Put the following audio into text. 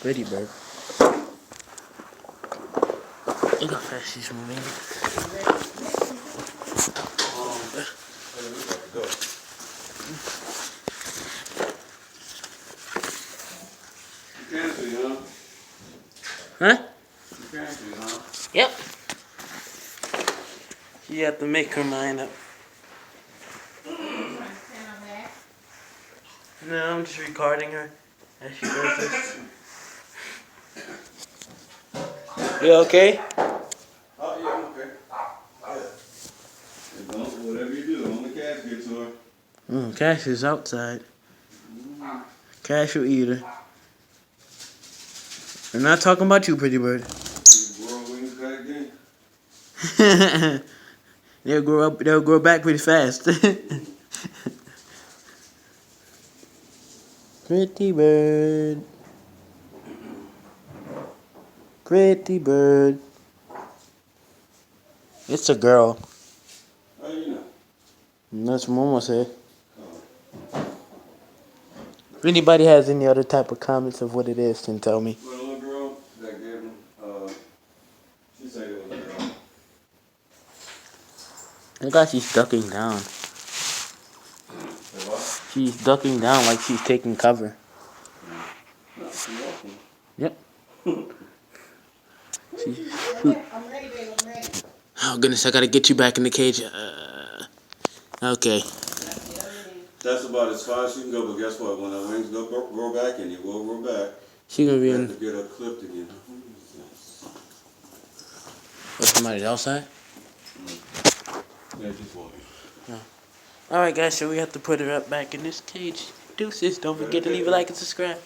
Pretty bird. Look how fast she's moving. Huh? Yep. You have to make her mind up. No, I'm just recording her as she does this. You okay? Oh, yeah, I'm okay. Yeah. Whatever you do, don't let Cash get to her. Cash is outside. Cash will eat her. We're not talking about you, pretty bird. World wings back then. They'll grow back pretty fast. Pretty bird. Pretty bird. It's a girl. How you know? That's what Mama said. If anybody has any other type of comments of what it is, then tell me. Well, the little girl that gave him, she said it was a girl. Look how she's ducking down. Say what? She's ducking down like she's taking cover. No, she walking. Yep. I'm ready, babe. I'm ready. Oh goodness, I gotta get you back in the cage. Okay. That's about as far as she can go, but guess what? When the wings grow back, and it will grow back, She gonna be you have in. to get her clipped again. What's somebody outside? Yeah, just walking. Alright guys, so we have to put her up back in this cage. Deuces, don't forget to leave a like and subscribe.